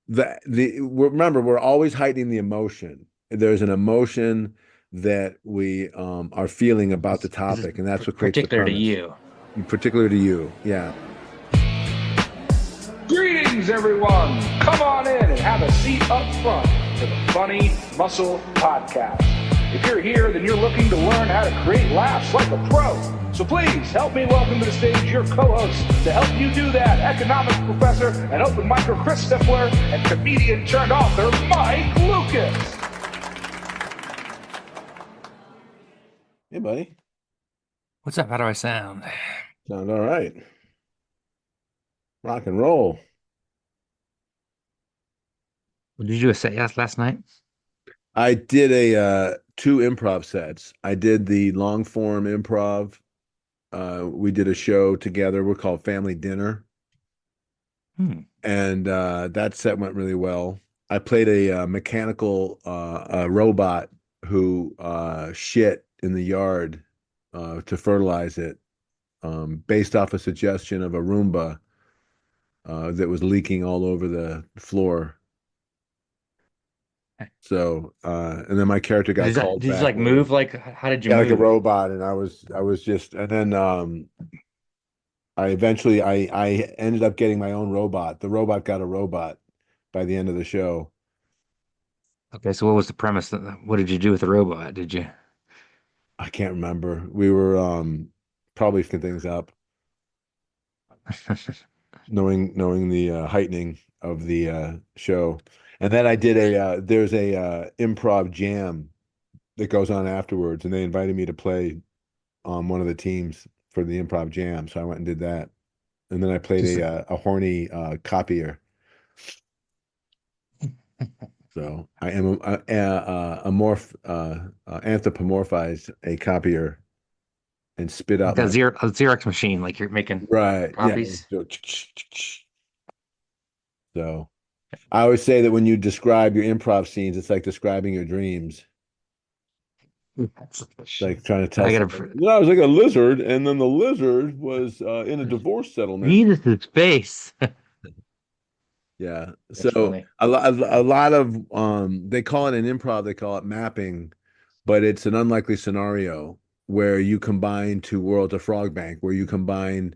Remember, we're always heightening the emotion. There's an emotion that we are feeling about the This is topic, and that's what creates the particular to premise, you. particular to you. Yeah. Greetings, everyone. Come on in and have a seat up front for the Funny Muscle Podcast. If you're here, then you're looking to learn how to create laughs like a pro. So please help me welcome to the stage your co-host to help you do that, economics professor and open micer Chris Stifler and comedian turned author Mike Lukas. Hey, buddy. What's up? How do I sound? Sound all right. Rock and roll. Did you do a set last night? I did a two improv sets. I did the long form improv. We did a show together. We're called Family Dinner, Hmm. and that set went really well. I played a mechanical a robot who shit in the yard to fertilize it, based off a suggestion of a Roomba that was leaking all over the floor. So, and then my character got called Did you back like later. move? Like, how did you Yeah, like a move? robot, and I was just, and then I eventually I ended up getting my own robot. The robot got a robot by the end of the show. Okay, so what was the premise? What did you do with the robot? Did you? I can't remember. We were probably looking things up, knowing the heightening of the show. And then I did a there's a improv jam that goes on afterwards, and they invited me to play on one of the teams for the improv jam. So I went and did that. And then I played Just a horny copier. So I am a morph anthropomorphized a copier and spit out like my A Xerox machine, like you're making right. Yeah. copies. So I always say that when you describe your improv scenes, it's like describing your dreams. Like trying to tell I somebody, gotta you know, I was like a lizard, and then the lizard was in a divorce settlement. Jesus' face. Yeah. That's So funny. a lot of they call it an improv, they call it mapping, but it's an unlikely scenario where you combine two worlds, a frog bank, where you combine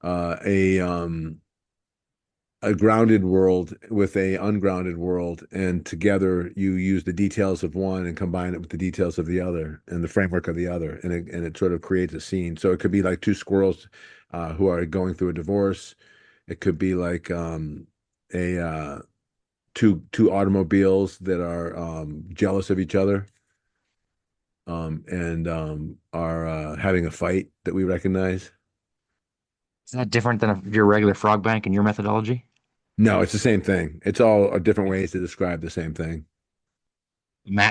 uh, a um a grounded world with a ungrounded world, and together you use the details of one and combine it with the details of the other and the framework of the other, and it sort of creates a scene. So it could be like two squirrels who are going through a divorce. It could be like a two automobiles that are jealous of each other, and are having a fight that we recognize. Is that different than your regular frog bank and your methodology? No, it's the same thing. It's all different ways to describe the same thing.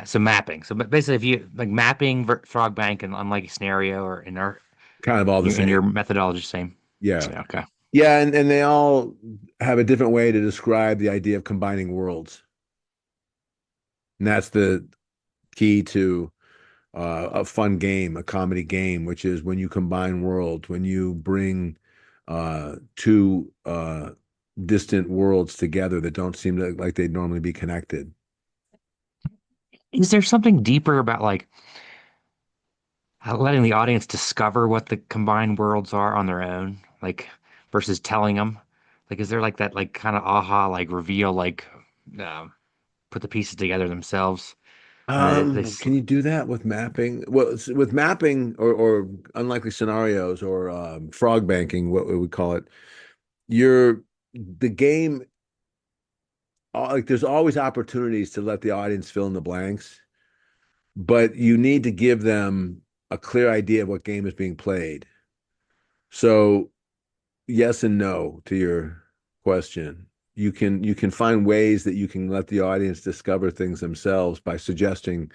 So mapping. So basically, if you like mapping frog bank and unlike scenario or Kind of all the in same. your methodology, same. Yeah. Yeah, okay. Yeah, and they all have a different way to describe the idea of combining worlds. And that's the key to a fun game, a comedy game, which is when you combine worlds, when you bring two distant worlds together that don't seem like they'd normally be connected. Is there something deeper about like letting the audience discover what the combined worlds are on their own, like versus telling them? Like, is there like that like kind of aha like reveal like uh, put the pieces together themselves and then Can you do that with mapping? Well, with mapping or unlikely scenarios or frog banking, what we would call it, you're the game, like there's always opportunities to let the audience fill in the blanks, but you need to give them a clear idea of what game is being played. So yes and no to your question. You can find ways that you can let the audience discover things themselves by suggesting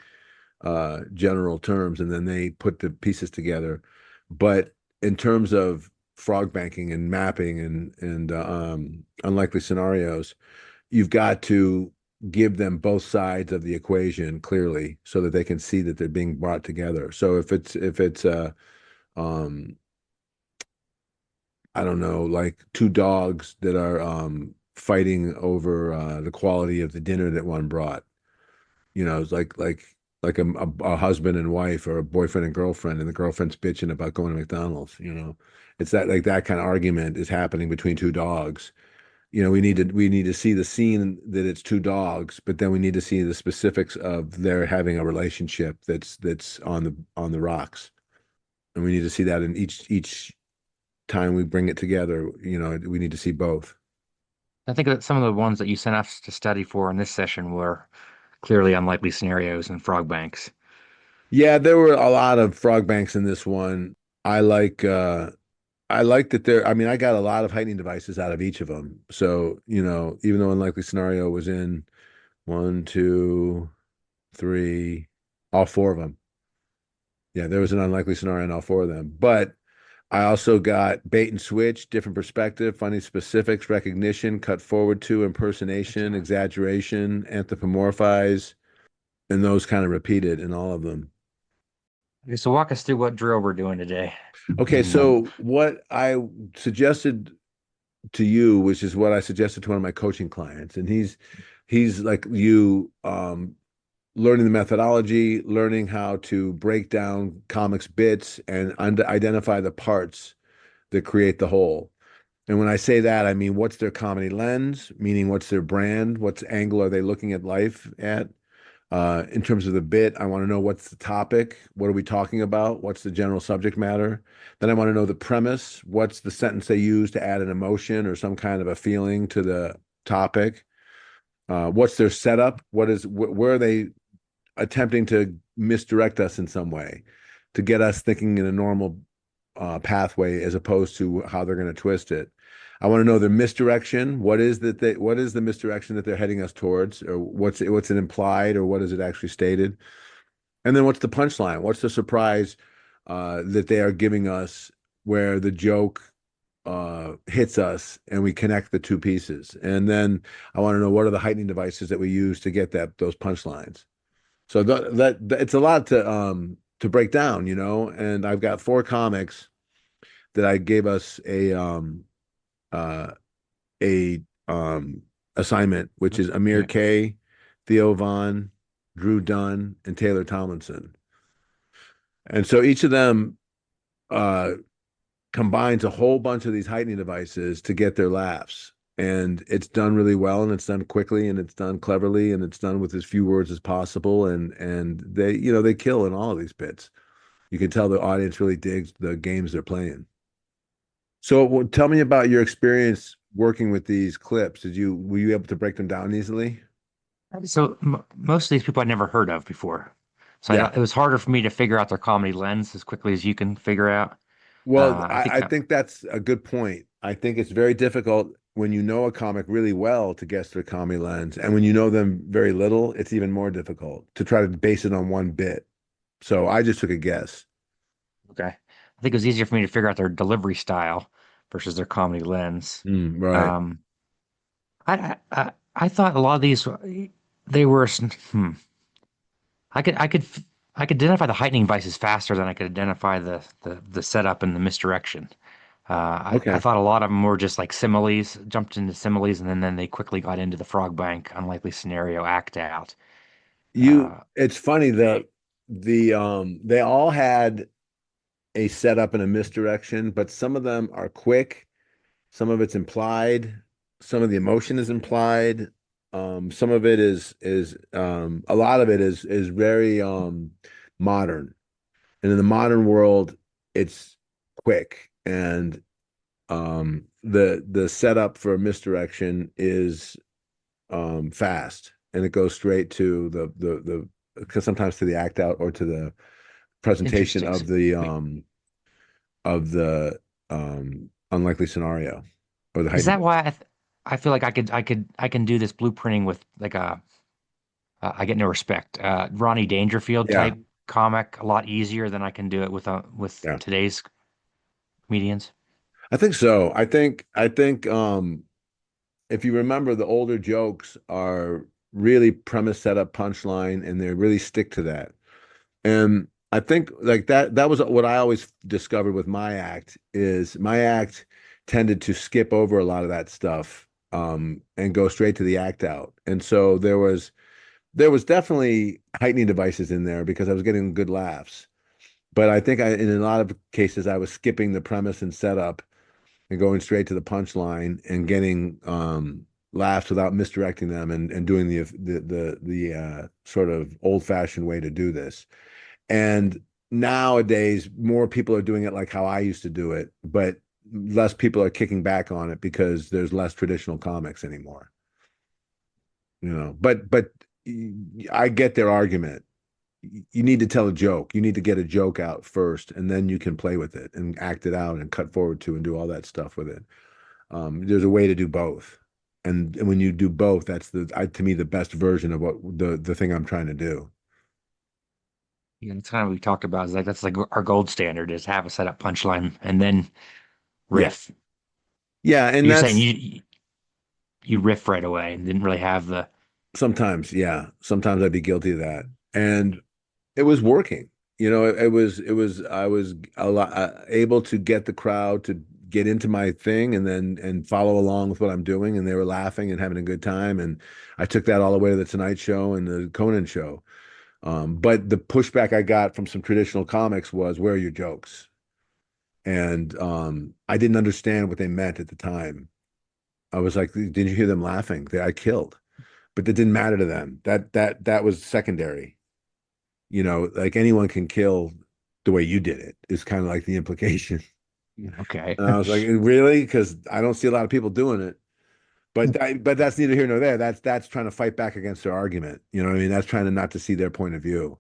general terms, and then they put the pieces together. But in terms of frog banking and mapping and unlikely scenarios, you've got to give them both sides of the equation clearly so that they can see that they're being brought together. So if it's um I don't know, like two dogs that are fighting over the quality of the dinner that one brought. It's like a husband and wife or a boyfriend and girlfriend, and the girlfriend's bitching about going to McDonald's. It's that kind of argument is happening between two dogs. We need to see the scene that it's two dogs, but then we need to see the specifics of their having a relationship that's on the rocks. And we need to see that in each time we bring it together, we need to see both. I think that some of the ones that you sent us to study for in this session were clearly unlikely scenarios and frog banks. Yeah, there were a lot of frog banks in this one. I like I like that I mean, I got a lot of heightening devices out of each of them. So, even though unlikely scenario was in one, two, three, all four of them. Yeah, there was an unlikely scenario in all four of them. But I also got bait and switch, different perspective, funny specifics, recognition, cut forward to, impersonation, exaggeration, anthropomorphize, and those kind of repeated in all of them. Okay, so walk us through what drill we're doing today. Okay, so what I suggested to you, which is what I suggested to one of my coaching clients, and he's like you, learning the methodology, learning how to break down comics bits and identify the parts that create the whole. And when I say that, I mean, what's their comedy lens, meaning what's their brand, what's angle are they looking at life at? In terms of the bit, I want to know what's the topic, what are we talking about, what's the general subject matter. Then I want to know the premise, what's the sentence they use to add an emotion or some kind of a feeling to the topic. What's their setup? Where are they attempting to misdirect us in some way to get us thinking in a normal pathway as opposed to how they're going to twist it. I want to know the misdirection. What is the misdirection that they're heading us towards, or what's it implied, or what is it actually stated? And then what's the punchline? What's the surprise that they are giving us where the joke hits us and we connect the two pieces? And then I want to know what are the heightening devices that we use to get those punchlines. So that it's a lot to break down, and I've got four comics that I gave us a assignment, which is Amir Yeah. K, Theo Vaughn, Drew Dunn, and Taylor Tomlinson. And so each of them combines a whole bunch of these heightening devices to get their laughs. And it's done really well, and it's done quickly, and it's done cleverly, and it's done with as few words as possible. And they kill in all of these bits. You can tell the audience really digs the games they're playing. So tell me about your experience working with these clips. Were you able to break them down easily? So most of these people I'd never heard of before. So Yeah. it was harder for me to figure out their comedy lens as quickly as you can figure out. Well, I think I think that's a good point. I think it's very difficult when you know a comic really well to guess their comedy lens. And when you know them very little, it's even more difficult to try to base it on one bit. So I just took a guess. okay. I think it was easier for me to figure out their delivery style versus their comedy lens. Right. Um, I thought a lot of these they were I could I could I could identify the heightening devices faster than I could identify the setup and the misdirection. I Okay. thought a lot of them were just like similes, jumped into similes, and then they quickly got into the frog bank, unlikely scenario, act out. Uh, It's funny that they all had a setup and a misdirection, but some of them are quick, some of it's implied, some of the emotion is implied. Some of it is a lot of it is very modern. And in the modern world, it's quick. And the setup for a misdirection is fast, and it goes straight to because sometimes to the act out or to the presentation Interesting. of the unlikely scenario or the Is heightened. that why I feel like I can do this blueprinting with like a I get no respect Ronnie Dangerfield Yeah, type comic a lot easier than I can do it with yeah. today's comedians. I think so. I think if you remember, the older jokes are really premise setup punchline, and they really stick to that. And I think like that was what I always discovered with my act tended to skip over a lot of that stuff and go straight to the act out. And so there was definitely heightening devices in there because I was getting good laughs. But I think in a lot of cases, I was skipping the premise and setup and going straight to the punchline and getting laughs without misdirecting them and doing the sort of old-fashioned way to do this. And nowadays, more people are doing it like how I used to do it, but less people are kicking back on it because there's less traditional comics anymore. But I get their argument. You need to tell a joke. You need to get a joke out first, and then you can play with it and act it out and cut forward to and do all that stuff with it. There's a way to do both, and when you do both, that's to me the best version of what the thing I'm trying to do. Yeah, it's kind of what we talked about is like that's like our gold standard is have a setup punchline and then Yeah, riff. yeah, and You're saying that's you riff right away and didn't really have the sometimes, yeah, sometimes I'd be guilty of that, and it was working. It was I was able to get the crowd to get into my thing and follow along with what I'm doing, and they were laughing and having a good time, and I took that all the way to the Tonight Show and the Conan show. But the pushback I got from some traditional comics was, "Where are your jokes?" And I didn't understand what they meant at the time. I was like, "Did you hear them laughing? I killed." But that didn't matter to them. That was secondary. Like anyone can kill the way you did it is kind of like the implication. okay. And I was like, really? Because I don't see a lot of people doing it. But that's neither here nor there. That's trying to fight back against their argument. You know what I mean? That's trying to not to see their point of view,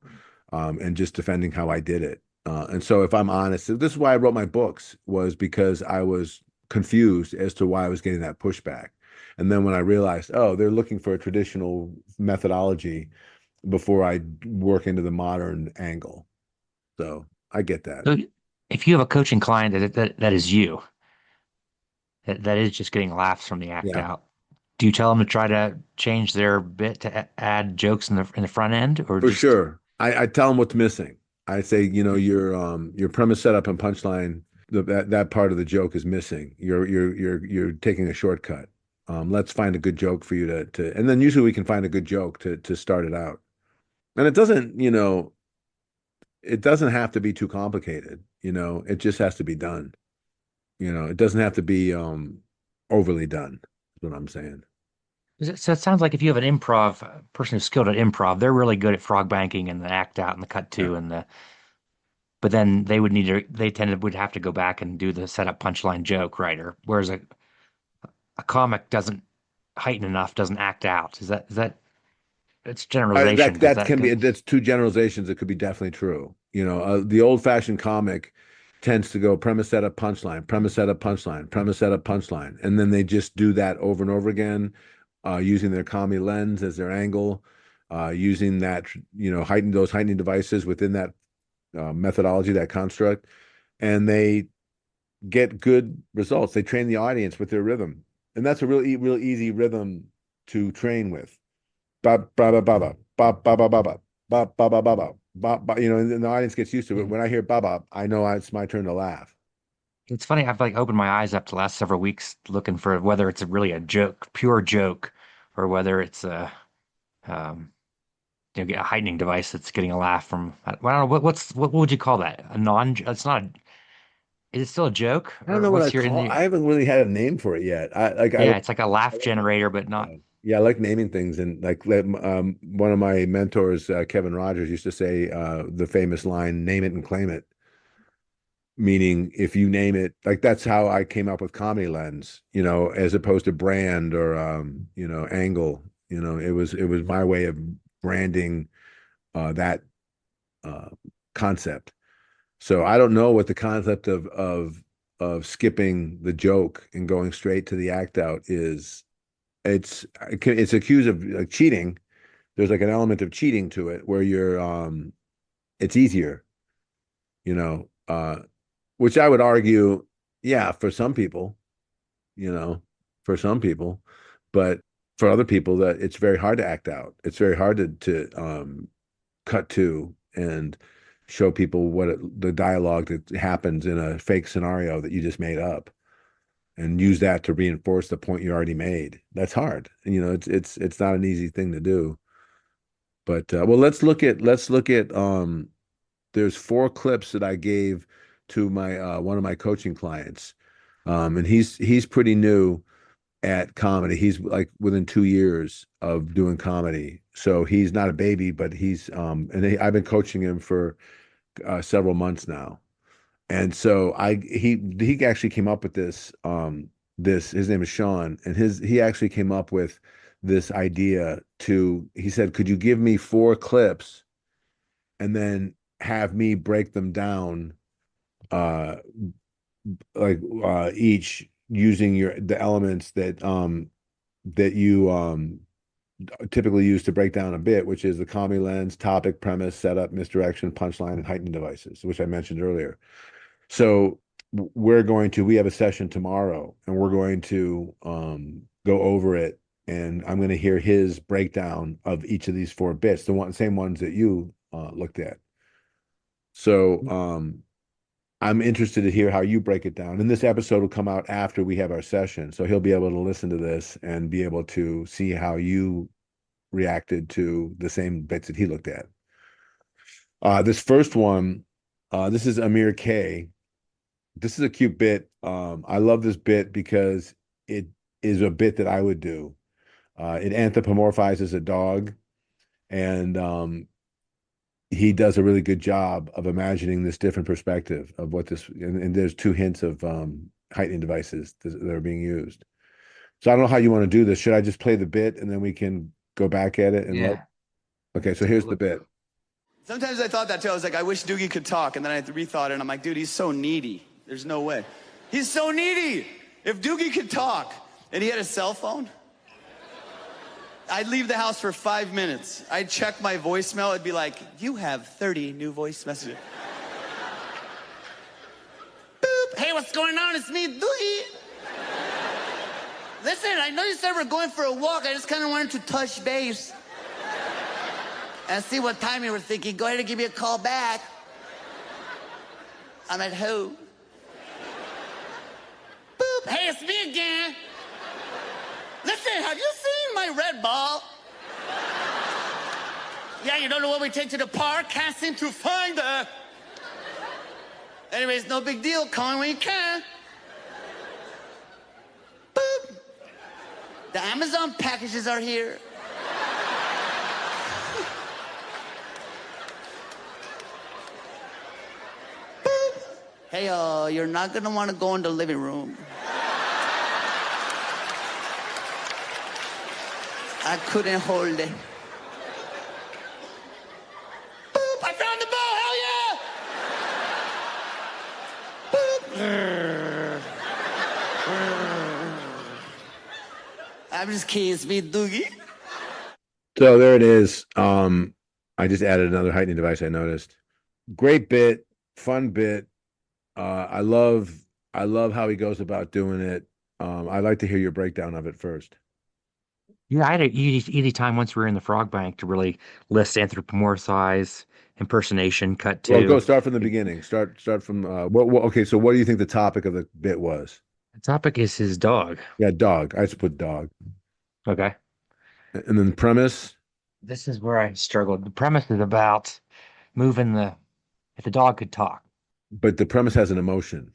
and just defending how I did it. And so if I'm honest, this is why I wrote my books, was because I was confused as to why I was getting that pushback. And then when I realized, oh, they're looking for a traditional methodology before I work into the modern angle. So I get that. So if you have a coaching client that is you, that is just getting laughs from the act Yeah, out, do you tell them to try to change their bit to add jokes in the front end or for just sure. I tell them what's missing. I say, your premise setup and punchline, that part of the joke is missing. You're taking a shortcut. Let's find a good joke for you and then usually we can find a good joke to start it out. And it doesn't have to be too complicated. It just has to be done. It doesn't have to be overly done, is what I'm saying. so it sounds like if you have an improv person who's skilled at improv, they're really good at frog banking and the act out and the cut Yeah. to and the but then they would have to go back and do the setup punchline joke writer. Whereas a comic doesn't heighten enough, doesn't act out. Is that it's generalization That because that can be that's two generalizations that could be definitely true. The old-fashioned comic tends to go premise setup punchline, premise setup punchline, premise setup punchline, and then they just do that over and over again, using their comedy lens as their angle, using that heightening devices within that methodology, that construct, and they get good results. They train the audience with their rhythm, and that's a real easy rhythm to train with. Ba ba ba ba ba ba ba ba ba ba ba ba ba ba ba ba. And the audience gets used to it. When I hear ba ba, I know it's my turn to laugh. it's funny. I've like opened my eyes up the last several weeks looking for whether it's really a joke, pure joke, or whether it's a um, a heightening device that's getting a laugh from. I don't know what would you call that? A non? It's not. Is it still a joke I don't or know what I what's your in call. the? I haven't really had a name for it yet. I Yeah, it's like a laugh generator, but not. yeah, I like naming things, and like one of my mentors, Kevin Rogers, used to say the famous line, "Name it and claim it." Meaning, if you name it, like that's how I came up with Comedy Lens, as opposed to brand or angle. It was my way of branding that uh, concept. So I don't know what the concept of skipping the joke and going straight to the act out is. It's accused of like cheating. There's like an element of cheating to it where it's easier, you know, uh, which I would argue, yeah, for some people, you know, for some people, but for other people that it's very hard to act out. It's very hard to cut to and show people the dialogue that happens in a fake scenario that you just made up. and use that to reinforce the point you already made. That's hard. And, it's not an easy thing to do. But well, let's look at there's 4 clips that I gave to my one of my coaching clients. And he's pretty new at comedy. He's like within 2 years of doing comedy. So he's not a baby, but I've been coaching him for several months now. And so he actually came up with this his name is Sean, and he actually came up with this idea he said, could you give me 4 clips and then have me break them down each using the elements that you typically use to break down a bit, which is the comedy lens, topic, premise, setup, misdirection, punchline, and heightening devices, which I mentioned earlier. So we have a session tomorrow, and we're going to go over it, and I'm going to hear his breakdown of each of these 4 bits, same ones that you looked at. So I'm interested to hear how you break it down. And this episode will come out after we have our session, so he'll be able to listen to this and be able to see how you reacted to the same bits that he looked at. This first one, this is Amir K. This is a cute bit. I love this bit because it is a bit that I would do. It anthropomorphizes a dog, and he does a really good job of imagining this different perspective of what and there's 2 hints of heightening devices that are being used. So I don't know how you want to do this. Should I just play the bit and then we can go back at it? Okay, so here's the bit. Sometimes I thought that too. I was like, I wish Doogie could talk. And then I rethought it, and I'm like, dude, he's so needy. There's no way. He's so needy. If Doogie could talk and he had a cell phone, I'd leave the house for 5 minutes. I'd check my voicemail. It'd be like, you have 30 new voice messages. Boop. Hey, what's going on? It's me, Doogie. Listen, I know you said we're going for a walk. I just kind of wanted to touch base and see what time you were thinking. Go ahead and give me a call back. I'm at home. Boop. Hey, it's me again. Listen, have you seen my red ball? Yeah, you don't know what we take to the park? Can't seem to find her. Anyways, no big deal. Call me when you can. Boop. The Amazon packages are here. Boop. Hey, you're not gonna want to go in the living room. I couldn't hold it. Boop, I found the ball, hell yeah! Boop. I'm just kidding, it's me, Doogie. So there it is. I just added another heightening device, I noticed. Great bit, fun bit. I love how he goes about doing it. I'd like to hear your breakdown of it first. Yeah, I had an easy time once we were in the frog bank to really list anthropomorphize, impersonation, cut Well, go to. start from the beginning. Start from okay, so what do you think the topic of the bit was? The topic is his dog. Yeah, dog. I just put dog. Okay. And then premise. This is where I struggled. The premise is about if the dog could talk. But the premise has an emotion.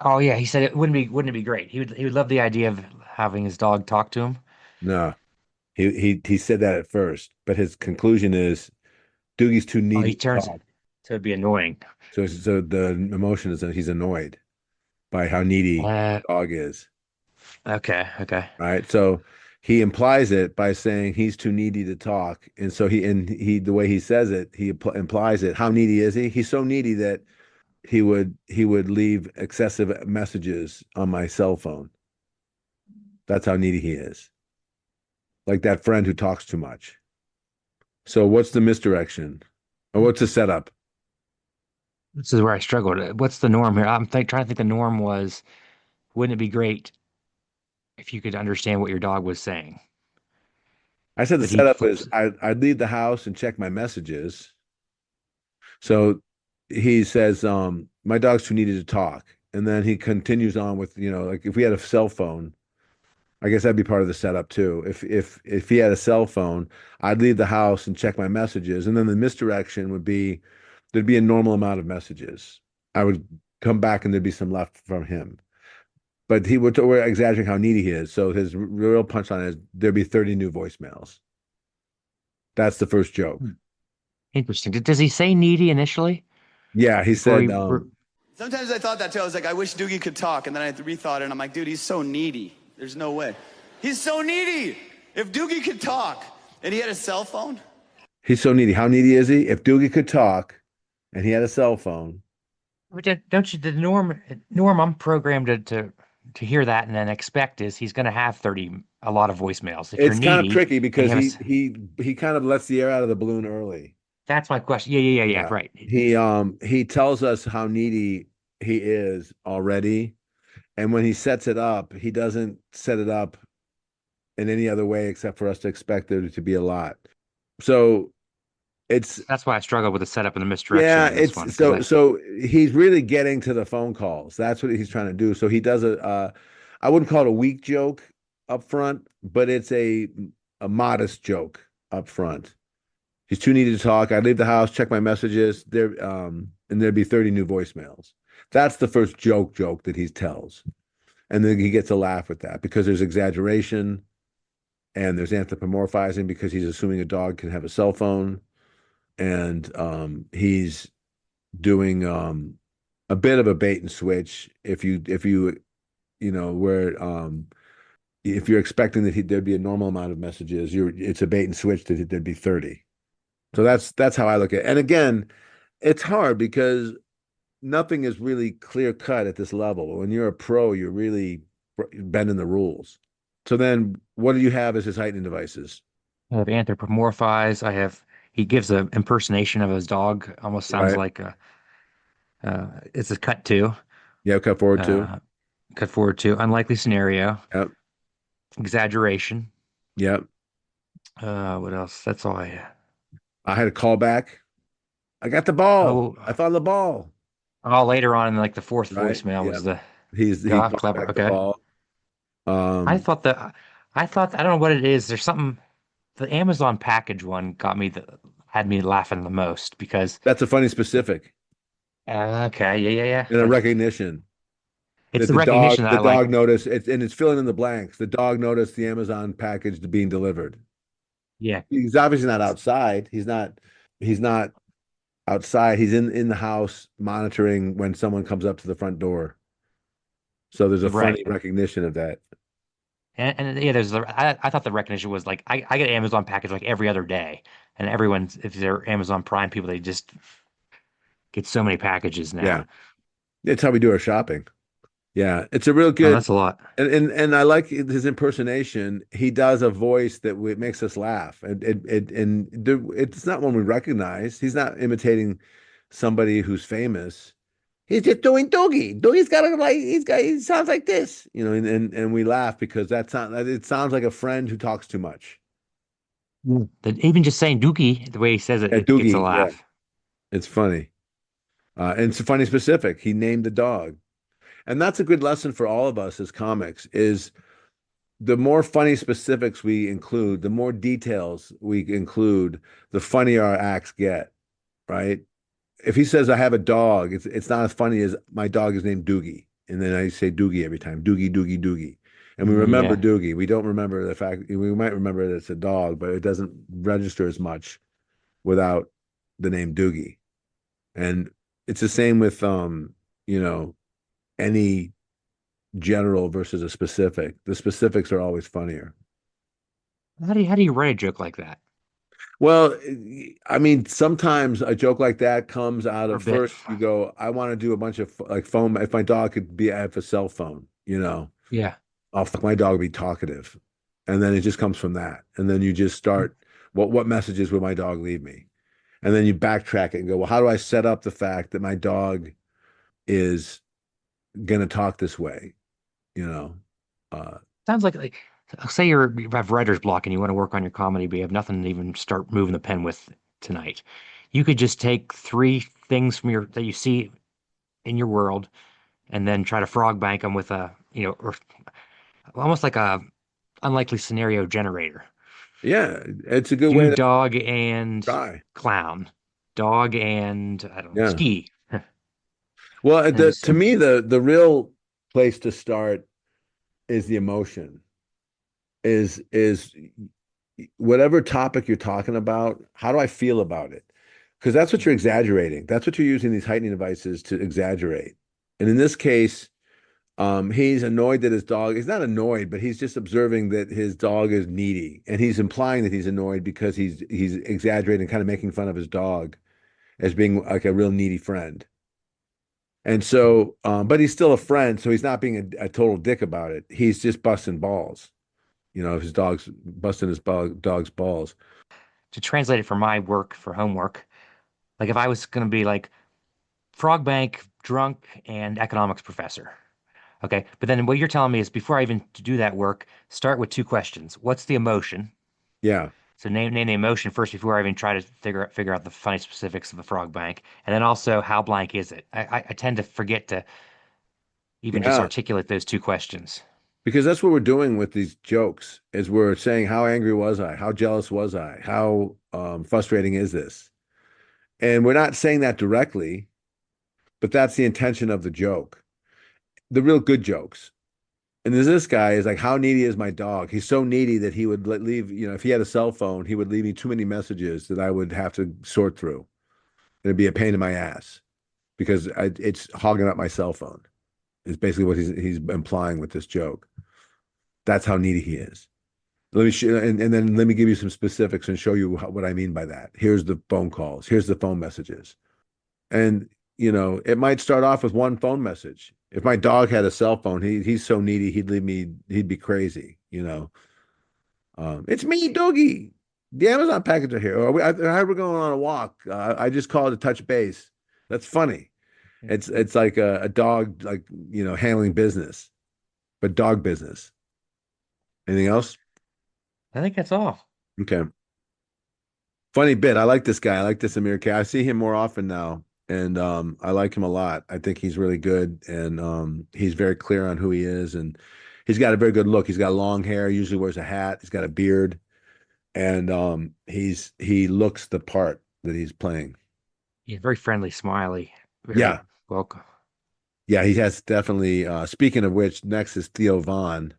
Oh yeah, he said wouldn't it be great? He would love the idea of having his dog talk to him. No. He said that at first, but his conclusion is Doogie's too Oh, needy he turns to it talk. so it'd be annoying. So the emotion is that he's annoyed by how needy the dog is. Okay. Right. So he implies it by saying he's too needy to talk. And so he the way he says it, he implies it. How needy is he? He's so needy that he would leave excessive messages on my cell phone. That's how needy he is. Like that friend who talks too much. So what's the misdirection? Or what's the setup? This is where I struggled. What's the norm here? I'm trying to think the norm was, wouldn't it be great if you could understand what your dog was saying? I said the But he setup flips. is I'd leave the house and check my messages. So he says, my dog's too needy to talk. and then he continues on with, like if we had a cell phone, I guess that'd be part of the setup too. If he had a cell phone, I'd leave the house and check my messages, and then the misdirection would be there'd be a normal amount of messages. I would come back and there'd be some left from him. But we're exaggerating how needy he is. So his real punchline is there'd be 30 new voicemails. That's the first joke. Interesting. Does he say needy initially Yeah, he before said, he? Sometimes I thought that too. I was like, I wish Doogie could talk. And then I rethought it and I'm like, dude, he's so needy. There's no way. He's so needy. If Doogie could talk and he had a cell phone. he's so needy. How needy is he? If Doogie could talk and he had a cell phone, But don't you the norm I'm programmed to hear that and then expect is he's going to have 30 a lot of voicemails. If you're it's kind of needy tricky and because you have he kind of lets the air out of the balloon early. that's my question. Yeah, Yeah. right. He tells us how needy he is already. And when he sets it up, he doesn't set it up in any other way except for us to expect there to be a lot. So it's That's why I struggle with the setup and the misdirection yeah, in this one it's because so he's really getting to the phone calls. That's what he's trying to do. So he does I wouldn't call it a weak joke up front, but it's a modest joke up front. He's too needy to talk. I leave the house, check my messages, and there'd be 30 new voicemails. That's the first joke that he tells. And then he gets a laugh with that because there's exaggeration and there's anthropomorphizing because he's assuming a dog can have a cell phone. And he's doing a bit of a bait and switch where if you're expecting that there'd be a normal amount of messages, it's a bait and switch that there'd be 30. So that's how I look at it. And again, it's hard because nothing is really clear cut at this level. When you're a pro, you're really bending the rules. So then what do you have as his heightening devices? I have anthropomorphize. He gives an impersonation of his dog. Almost sounds Right. like it's a cut to, Yeah, cut forward to. uh, cut forward to unlikely scenario, Yep. exaggeration. Yep. What else? That's all I. I had a call back. I got the ball. Oh, I found the ball. oh, later on in like the fourth Right. voicemail Yeah. was the He God calls clever. back the Okay. ball. I Um, thought that I don't know what it is. There's something the Amazon package one got me had me laughing the most because that's a funny specific okay, yeah. and a recognition It's that the recognition that the I like. dog noticed it, and it's filling in the blanks. The dog noticed the Amazon package being delivered. Yeah, He's obviously not outside. He's not outside. He's in the house monitoring when someone comes up to the front door. So there's a right. funny recognition of that. And yeah, I thought the recognition was like I get an Amazon package like every other day, and everyone's if they're Amazon Prime people, they just get so many packages Yeah. now. It's how we do our shopping. Yeah. It's a real Oh, good that's a lot. and I like his impersonation. He does a voice that makes us laugh, it's not one we recognize. He's not imitating somebody who's famous. He's just doing Doogie. Doogie's got a like he sounds like this, and we laugh because it sounds like a friend who talks too much. Even just saying Dookie, the way he says it, Yeah, it gets a Doogie. Yeah, laugh. it's funny, and it's funny specific. He named the dog, and that's a good lesson for all of us as comics. Is the more funny specifics we include, the more details we include, the funnier our acts get, right? If he says I have a dog, it's not as funny as my dog is named Doogie. And then I say Doogie every time. Doogie, Doogie, Doogie. And we remember Yeah, Doogie. We don't remember the fact we might remember that it's a dog, but it doesn't register as much without the name Doogie. And it's the same with you know, any general versus a specific. The specifics are always funnier. how do you write a joke like that? Well, I mean, sometimes a joke like that comes out Or of bit? first you go, I want to do a bunch of like phone. If my dog could have a cell phone, Yeah, I'll my dog would be talkative. And then it just comes from that. And then you just start, what messages would my dog leave me? And then you backtrack it and go, well, how do I set up the fact that my dog is gonna talk this way? You know? Uh, sounds like say you have writer's block and you want to work on your comedy, but you have nothing to even start moving the pen with tonight. You could just take three things from your that you see in your world and then try to frog bank them with or almost like a unlikely scenario generator. Yeah, it's a good way You, to dog, and try. clown. Dog and, I don't know, Yeah. ski. Well, And just to me, the real place to start is the emotion. Is whatever topic you're talking about, how do I feel about it? Because that's what you're exaggerating. That's what you're using these heightening devices to exaggerate. And in this case, he's annoyed that his dog, he's not annoyed, but he's just observing that his dog is needy. And he's implying that he's annoyed because he's exaggerating, kind of making fun of his dog as being like a real needy friend. And so, but he's still a friend, so he's not being a total dick about it. He's just busting balls. His dog's busting his dog's balls. to translate it for my work, for homework, like if I was going to be like frog bank, drunk, and economics professor. Okay. But then what you're telling me is before I even do that work, start with two questions. What's the emotion? Yeah. So name the emotion first before I even try to figure out the funny specifics of the frog bank. And then also how blank is it? I tend to forget to even just Yeah. articulate those two questions. Because that's what we're doing with these jokes is we're saying, how angry was I? How jealous was I? How frustrating is this? And we're not saying that directly, but that's the intention of the joke. The real good jokes. And there's this guy is like, how needy is my dog? He's so needy that he would leave, if he had a cell phone, he would leave me too many messages that I would have to sort through. It'd be a pain in my ass because it's hogging up my cell phone. Is basically what he's implying with this joke. That's how needy he is. Let me show, and then let me give you some specifics and show you what I mean by that. Here's the phone calls. Here's the phone messages. And it might start off with one phone message. If my dog had a cell phone, he's so needy, he'd leave me, he'd be crazy, It's me, Doggy. The Amazon package are here. I heard we're going on a walk. I just called to touch base. That's funny. It's like a dog, like, handling business, but dog business. Anything else? I think that's all. Okay. Funny bit. I like this guy. I like this Amir K. I see him more often now, and I like him a lot. I think he's really good, and he's very clear on who he is, and he's got a very good look. He's got long hair. Usually wears a hat. He's got a beard, and he looks the part that he's playing. Yeah, very friendly, smiley. Very Yeah, welcome. yeah. He has definitely. Speaking of which, next is Theo Vaughn.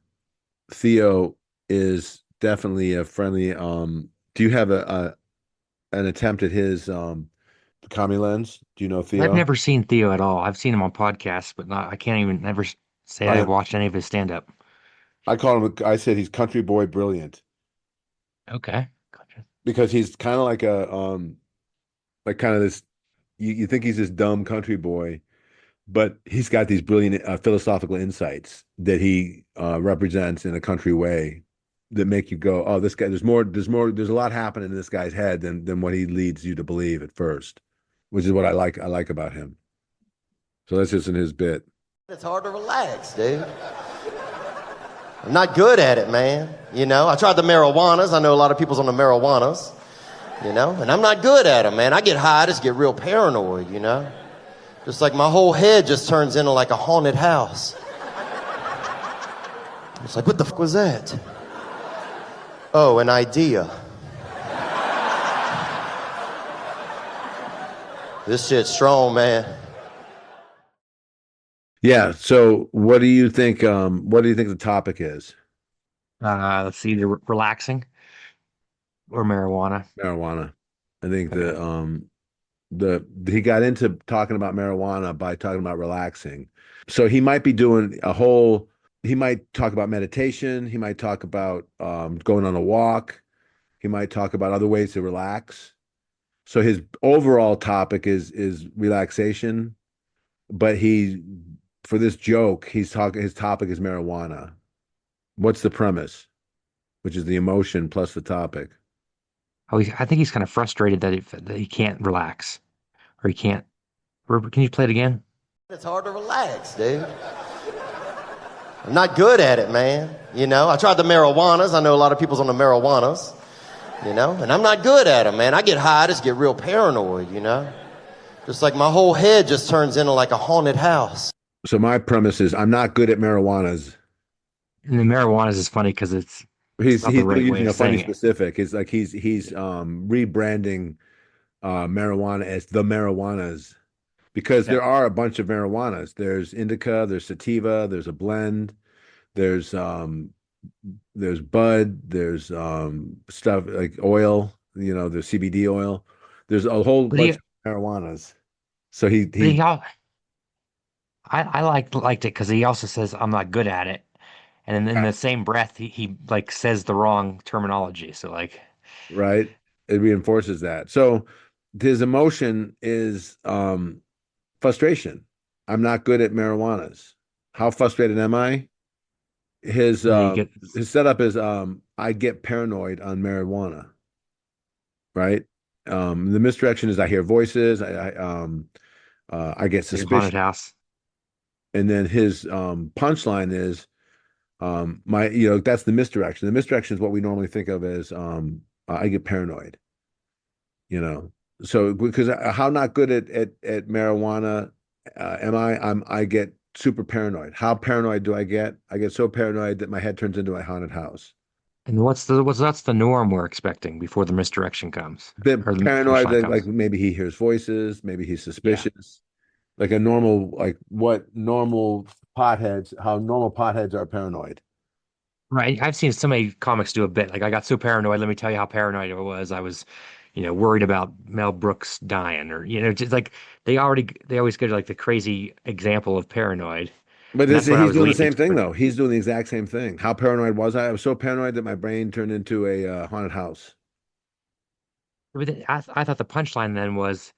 Theo is definitely a friendly. Do you have an attempt at his comedy lens? Do you know I've Theo? never seen Theo at all. I've seen him on podcasts, but not, I can't even never say I've I watched any of his stand up. I call him. I said he's country boy brilliant Okay. Gotcha. because he's kind of like like kind of this. You think he's this dumb country boy, but he's got these brilliant philosophical insights that he represents in a country way that make you go, "Oh, this guy." There's a lot happening in this guy's head than what he leads you to believe at first, which is what I like. I like about him. So that's just in his bit. It's hard to relax, dude. I'm not good at it, man. I tried the marijuanas. I know a lot of people's on the marijuanas, and I'm not good at them, man. I get high, I just get real paranoid, Just like my whole head just turns into like a haunted house. It's like, what the fuck was that? Oh, an idea. This shit's strong, man. Yeah. So what do you think? What do you think the topic is? Let's see, either relaxing or marijuana. Marijuana. I think Okay. he got into talking about marijuana by talking about relaxing. So he might be doing he might talk about meditation. He might talk about going on a walk. He might talk about other ways to relax. So his overall topic is relaxation, but for this joke, his topic is marijuana. What's the premise? Which is the emotion plus the topic. Oh, I think he's kind of frustrated that he can't relax or he can't. Can you play it again? It's hard to relax, dude. I'm not good at it, man. I tried the marijuanas. I know a lot of people's on the marijuanas, and I'm not good at them, man. I get high, I just get real paranoid, Just like my whole head just turns into like a haunted house. So my premise is I'm not good at marijuanas. And the marijuana is funny because it's not the He's right way using of a funny saying it. specific. It's like he's rebranding marijuana as the marijuanas because Yeah. there are a bunch of marijuanas. There's indica, there's sativa, there's a blend, there's bud, there's stuff like oil, there's CBD oil. There's a whole But bunch he, of marijuanas. So he but he I liked it because he also says I'm not good at it, and then in right, the same breath he like says the wrong terminology. So like, right? It reinforces that. So his emotion is frustration. I'm not good at marijuanas. How frustrated am I? His and then he uh gets his setup is I get paranoid on marijuana, right? The misdirection is I hear voices, I get the haunted suspicious, house. and then his punchline is my that's the misdirection. The misdirection is what we normally think of as I get paranoid, you know. So because how not good at marijuana am I? I get super paranoid. How paranoid do I get? I get so paranoid that my head turns into a haunted house. And what's that's the norm we're expecting before the misdirection comes Bit or the paranoid punchline that like comes. maybe he hears voices, maybe he's Yeah. suspicious. Like a normal, like what normal potheads, how normal potheads are paranoid. Right. I've seen so many comics do a bit. Like I got so paranoid. Let me tell you how paranoid I was. I was, worried about Mel Brooks dying or, just like they always go to like the crazy example of paranoid. But And that's what I he's was doing the leading same to. thing though. He's doing the exact same thing. How paranoid was I? I was so paranoid that my brain turned into a haunted house. I thought the punchline then was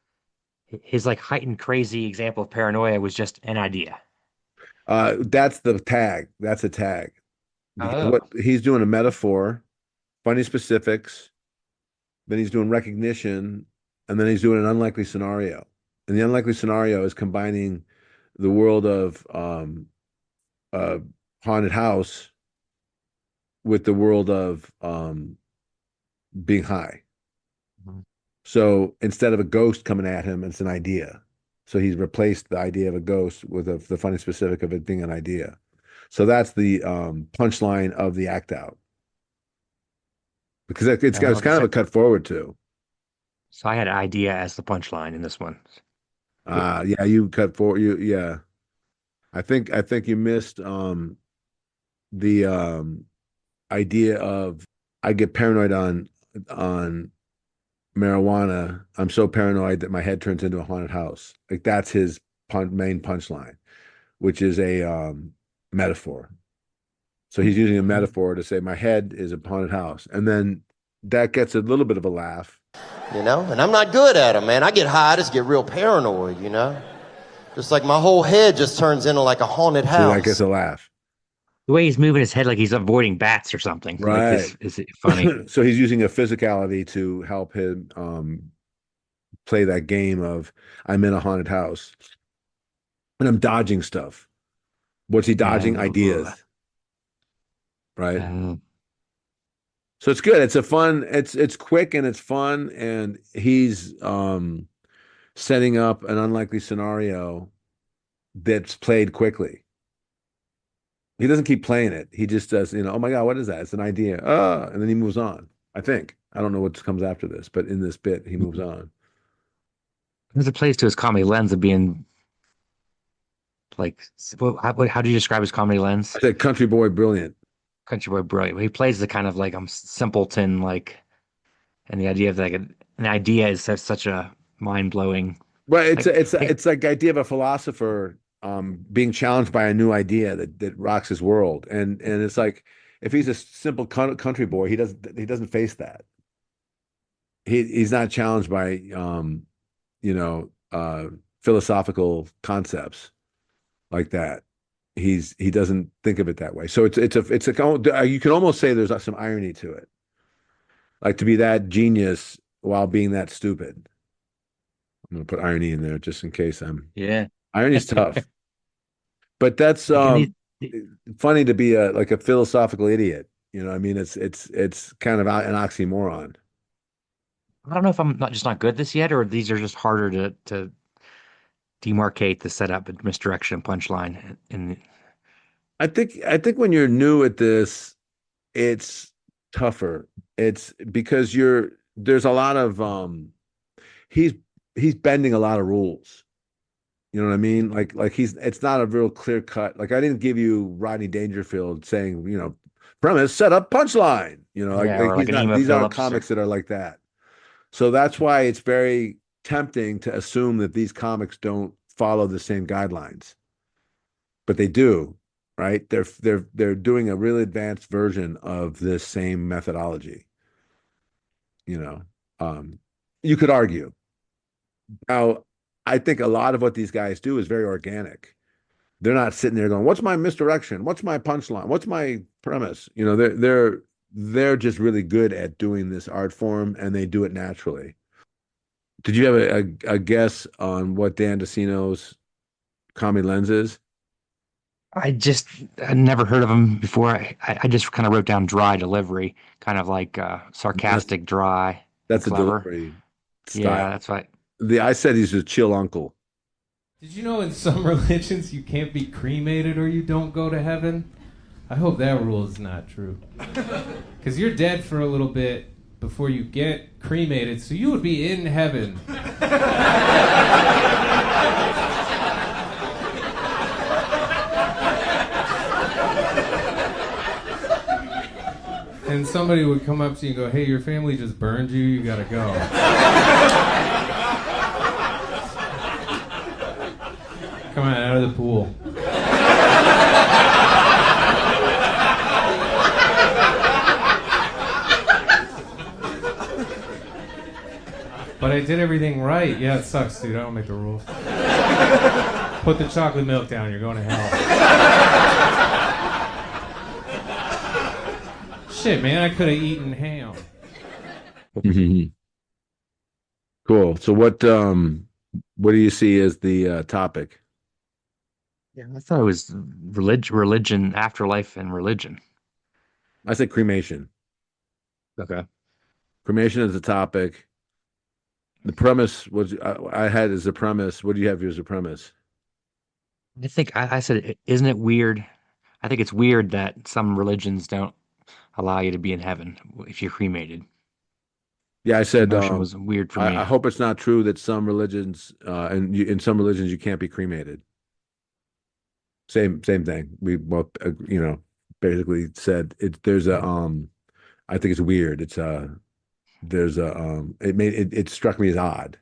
his like heightened crazy example of paranoia was just an idea. That's the tag. That's a tag because what Oh. he's doing a metaphor, funny specifics, then he's doing recognition, and then he's doing an unlikely scenario. And the unlikely scenario is combining the world of uh, haunted house with the world of being high. So instead of a ghost coming at him, it's an idea. So he's replaced the idea of a ghost with the funny specific of it being an idea. So that's the punchline of the act out because it's Okay, kind of a cut forward too. so I had idea as the punchline in this one. Yeah, you cut forward. Yeah. I think you missed the idea of I get paranoid on marijuana. I'm so paranoid that my head turns into a haunted house. Like that's his main punchline, which is a metaphor. So he's using a metaphor to say my head is a haunted house, and then that gets a little bit of a laugh. And I'm not good at them, man. I get high, I just get real paranoid. Just like my whole head just turns into like a haunted So that gets house. a laugh, The way he's moving his head like he's avoiding bats or something. Like right? is it funny? So he's using a physicality to help him play that game of I'm in a haunted house and I'm dodging stuff. What's he dodging? Uh, Ideas, right? uh, So it's good. It's quick and it's fun and he's setting up an unlikely scenario that's played quickly. He doesn't keep playing it. He just does, oh my God, what is that? It's an idea. And then he moves on. I think. I don't know what comes after this, but in this bit, he moves on. There's a place to his comedy lens of being like, how do you describe his comedy I lens? said country boy brilliant. Country Boy Brilliant. He plays the kind of like I'm simpleton, like, and the idea of like an idea is such a mind blowing. Well, Like, hey, it's like the idea of a philosopher being challenged by a new idea that rocks his world. And it's like if he's a simple country boy, he doesn't face that. He's not challenged by you know, philosophical concepts like that. He doesn't think of it that way. So it's a you can almost say there's some irony to it, like to be that genius while being that stupid. I'm gonna put irony in there just in case I'm yeah. irony's tough, but that's Like, and funny to be like a philosophical idiot. I mean, it's kind of an oxymoron. I don't know if I'm not just not good at this yet, or these are just harder to demarcate the setup and misdirection and punchline. And I think when you're new at this, it's tougher. It's because there's a lot of he's he's bending a lot of rules. You know what I mean? Like it's not a real clear cut. Like I didn't give you Rodney Dangerfield saying, premise, set up, punchline. yeah, Like or like he's an not, emo these aren't Phillips. comics that are like that. So that's why it's very tempting to assume that these comics don't follow the same guidelines, but they do, right? They're doing a really advanced version of this same methodology. You know, you could argue. Now, I think a lot of what these guys do is very organic. They're not sitting there going, "What's my misdirection? What's my punchline? What's my premise?" They're just really good at doing this art form, and they do it naturally. Did you have a guess on what Dan DeCino's comedy lens is? I never heard of him before. I just kind of wrote down dry delivery, kind of like That's sarcastic, dry, and that's a clever. delivery Yeah, style. that's right. I said he's a chill uncle. Did you know in some religions you can't be cremated or you don't go to heaven? I hope that rule is not true. Because you're dead for a little bit before you get cremated, so you would be in heaven. And somebody would come up to you and go, "Hey, your family just burned you, you gotta go." Come on, out of the pool. But I did everything right. Yeah, it sucks, dude. I don't make the rules. Put the chocolate milk down, you're going to hell. Shit, man, I could have eaten ham. Cool. So what do you see as the topic? Yeah, I thought it was religion, afterlife, and religion. I said cremation. Okay. Cremation is the topic. The premise was I had as a premise. What do you have here as a premise? I think I said, isn't it weird? I think it's weird that some religions don't allow you to be in heaven if you're cremated. Yeah, I The said notion was weird for me. I hope it's not true that some religions and in some religions you can't be cremated. Same thing. We both basically said it. There's a I think it's weird. It's there's a it struck me as odd,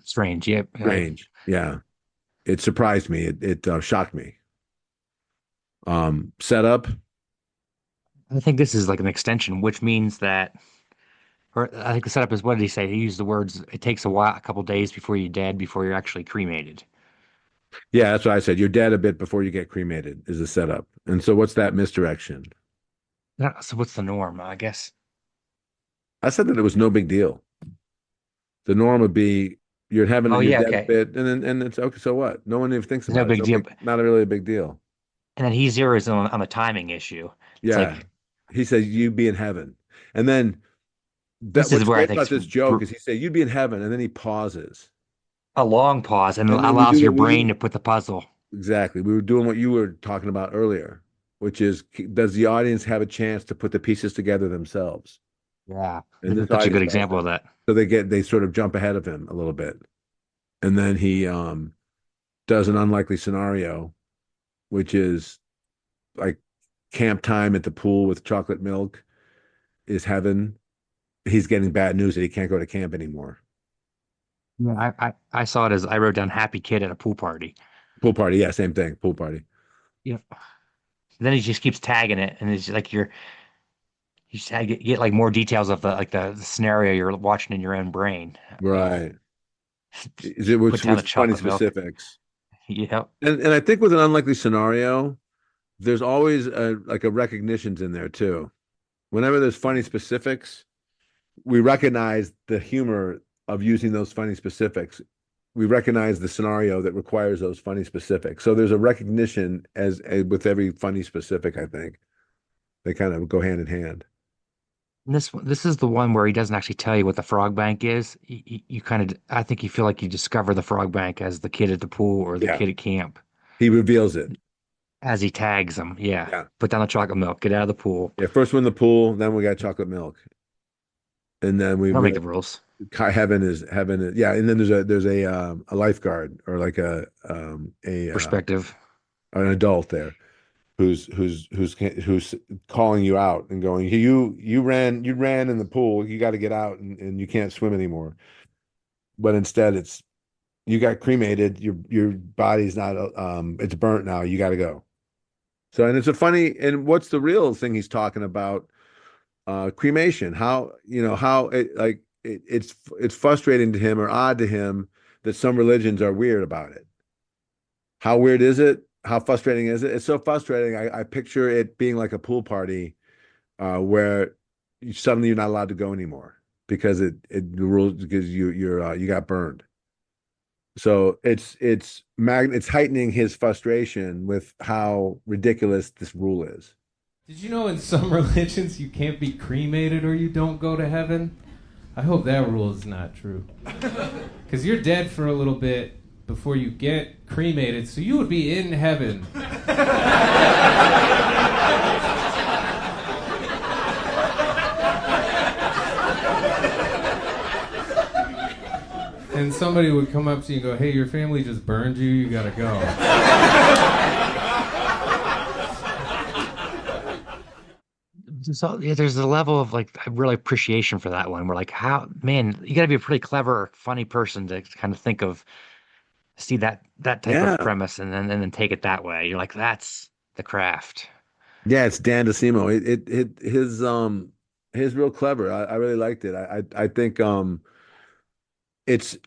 Strange. Yeah. strange. Yeah, it surprised me. It shocked me. Setup. I think this is like an extension, which means that, or I think the setup is, what did he say? He used the words, it takes a while, a couple days before you're dead, before you're actually cremated. Yeah, that's what I said. You're dead a bit before you get cremated is the setup. And so what's that misdirection? So what's the norm? I guess. I said that it was no big deal. The norm would be you're having Oh, you're yeah, dead a okay. bit, and it's okay. So what? No one even thinks It's no about it. big deal. Not really a big deal. And then he zeroes in on the timing issue. It's Yeah. like, He says you'd be in heaven. And then that this is what's where I great think about it's this joke is he said you'd be in heaven, and then he pauses. a long pause and And then we allows do your what we brain do. to put the puzzle. Exactly. We were doing what you were talking about earlier, which is does the audience have a chance to put the pieces together themselves? Yeah. And This is this such a audience good does example that. of that. So they sort of jump ahead of him a little bit. And then he does an unlikely scenario, which is like camp time at the pool with chocolate milk is heaven. He's getting bad news that he can't go to camp anymore. Yeah, I saw it as, I wrote down happy kid at a pool party. Pool party, yeah, same thing. Pool party. Yeah. Then he just keeps tagging it, and it's like you just get like more details of the scenario you're watching in your own brain. Right. Is it Put which down the funny chocolate milk. specifics? Yep. And I think with an unlikely scenario, there's always like a recognitions in there too. Whenever there's funny specifics, we recognize the humor of using those funny specifics. We recognize the scenario that requires those funny specifics. So there's a recognition as with every funny specific, I think. They kind of go hand in hand. And this is the one where he doesn't actually tell you what the frog bank is. You kind of, I think you feel like you discover the frog bank as the kid at the pool or the Yeah, kid at camp he reveals it. as he tags them. Yeah. Yeah, Put down the chocolate milk, get out of the pool. yeah. First we're in the pool, then we got chocolate milk, and then we Don't make real the rules. heaven is yeah, and then there's a lifeguard or like a Perspective. an adult there who's calling you out and going, you ran in the pool, you got to get out and you can't swim anymore. But instead it's you got cremated, your body's not it's burnt now, you got to go. So and it's a funny and what's the real thing he's talking about cremation, how how it's frustrating to him or odd to him that some religions are weird about it. How weird is it? How frustrating is it? It's so frustrating. I picture it being like a pool party where suddenly you're not allowed to go anymore because the rules because you got burned. So it's heightening his frustration with how ridiculous this rule is. Did you know in some religions you can't be cremated or you don't go to heaven? I hope that rule is not true. Because you're dead for a little bit before you get cremated, so you would be in heaven. And somebody would come up to you and go, hey, your family just burned you, you gotta go. So yeah, there's a level of like real appreciation for that one. We're like, how, man, you got to be a pretty clever, funny person to kind of think of, see that type of Yeah. premise and then take it that way. You're like, that's the craft. Yeah, it's Dan DeSimo. His real clever. I really liked it. I think it's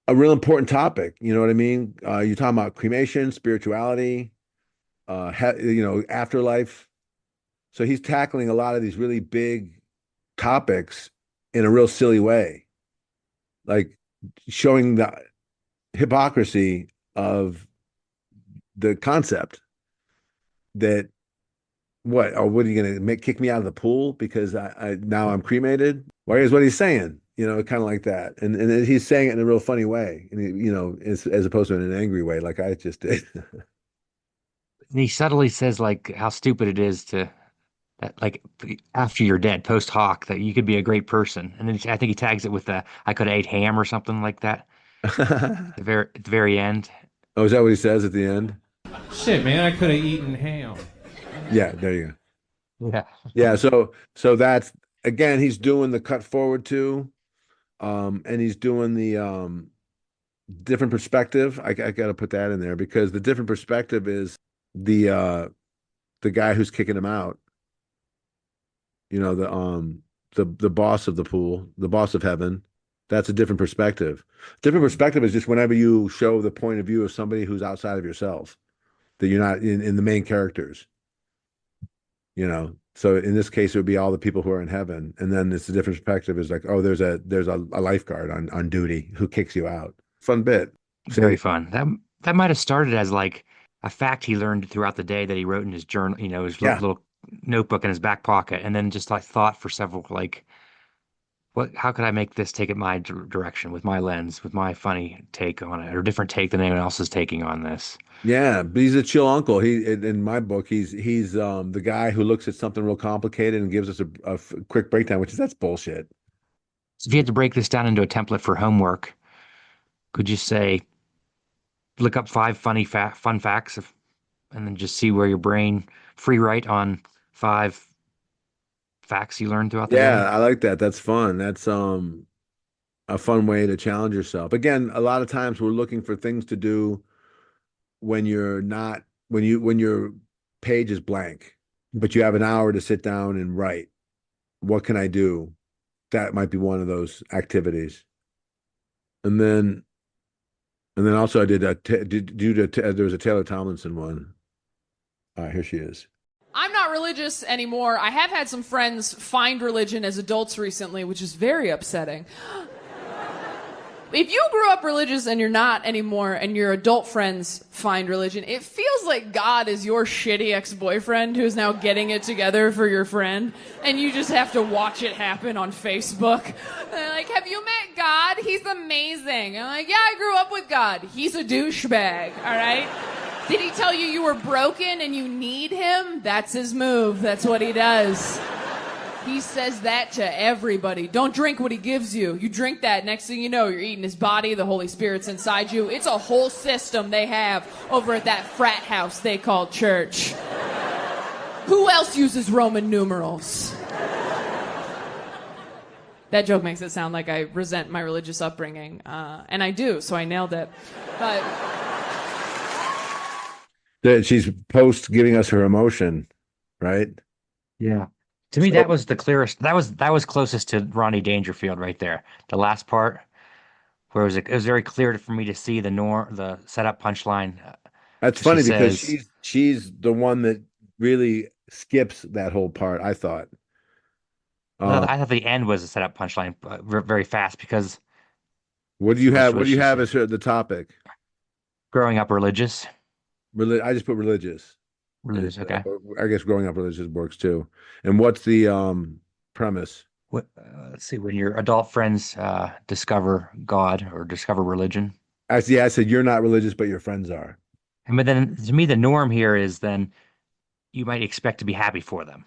a real important topic. You know what I mean? You're talking about cremation, spirituality, afterlife. So he's tackling a lot of these really big topics in a real silly way, like showing the hypocrisy of the concept that what are you gonna kick me out of the pool because I now I'm cremated? Why is what he's saying? Kind of like that, and he's saying it in a real funny way, and as opposed to in an angry way, like I just did. And he subtly says like how stupid it is to that like after you're dead, post hoc, that you could be a great person. And then I think he tags it with I could have ate ham or something like that. At the very end. Oh, is that what he says at the end? Shit, man, I could have eaten ham. Yeah, there you go. Yeah. Yeah, so that's again, he's doing the cut forward too, and he's doing the different perspective. I got to put that in there because the different perspective is the guy who's kicking him out. The boss of the pool, the boss of heaven. That's a different perspective. Different perspective is just whenever you show the point of view of somebody who's outside of yourself, that you're not in the main characters. So in this case it would be all the people who are in heaven, and then it's a different perspective is like, oh, there's a lifeguard on duty who kicks you out. Fun bit. Very fun. That might have started as like a fact he learned throughout the day that he wrote in his journal, his Yeah. little notebook in his back pocket, and then just like thought for several like, how could I make this take it my direction with my lens, with my funny take on it, or different take than anyone else is taking on this. Yeah, but he's a chill uncle. In my book, he's the guy who looks at something real complicated and gives us a quick breakdown, which is that's bullshit. So if you had to break this down into a template for homework, could you say, look up 5 fun facts and then just see where your brain free write on 5 facts you learned throughout the Yeah, day? I like that. That's fun. That's a fun way to challenge yourself. Again, a lot of times we're looking for things to do when you're not when your page is blank, but you have an hour to sit down and write. What can I do? That might be one of those activities. And then also I did there was a Taylor Tomlinson one. All right, here she is. I'm not religious anymore. I have had some friends find religion as adults recently, which is very upsetting. If you grew up religious and you're not anymore, and your adult friends find religion, it feels like God is your shitty ex-boyfriend who's now getting it together for your friend, and you just have to watch it happen on Facebook. They're like, have you met God? He's amazing. I'm like, yeah, I grew up with God. He's a douchebag, all right? Did he tell you you were broken and you need him? That's his move. That's what he does. He says that to everybody. Don't drink what he gives you. You drink that, next thing you know, you're eating his body, the Holy Spirit's inside you. It's a whole system they have over at that frat house they call church. Who else uses Roman numerals? That joke makes it sound like I resent my religious upbringing. And I do, so I nailed it. But She's post giving us her emotion, right? Yeah. To me, that was the clearest. That was closest to Ronnie Dangerfield right there. The last part, where it was very clear for me to see the setup punchline. That's funny because she's the one that really skips that whole part, I thought. I thought the end was a setup punchline very fast because what do you have? What do you have as the topic? Growing up religious. I just put religious. Religious, okay. I guess growing up religious works too. And what's the premise? Let's see. When your adult friends discover God or discover religion. I said you're not religious, but your friends are. But then, to me, the norm here is then you might expect to be happy for them.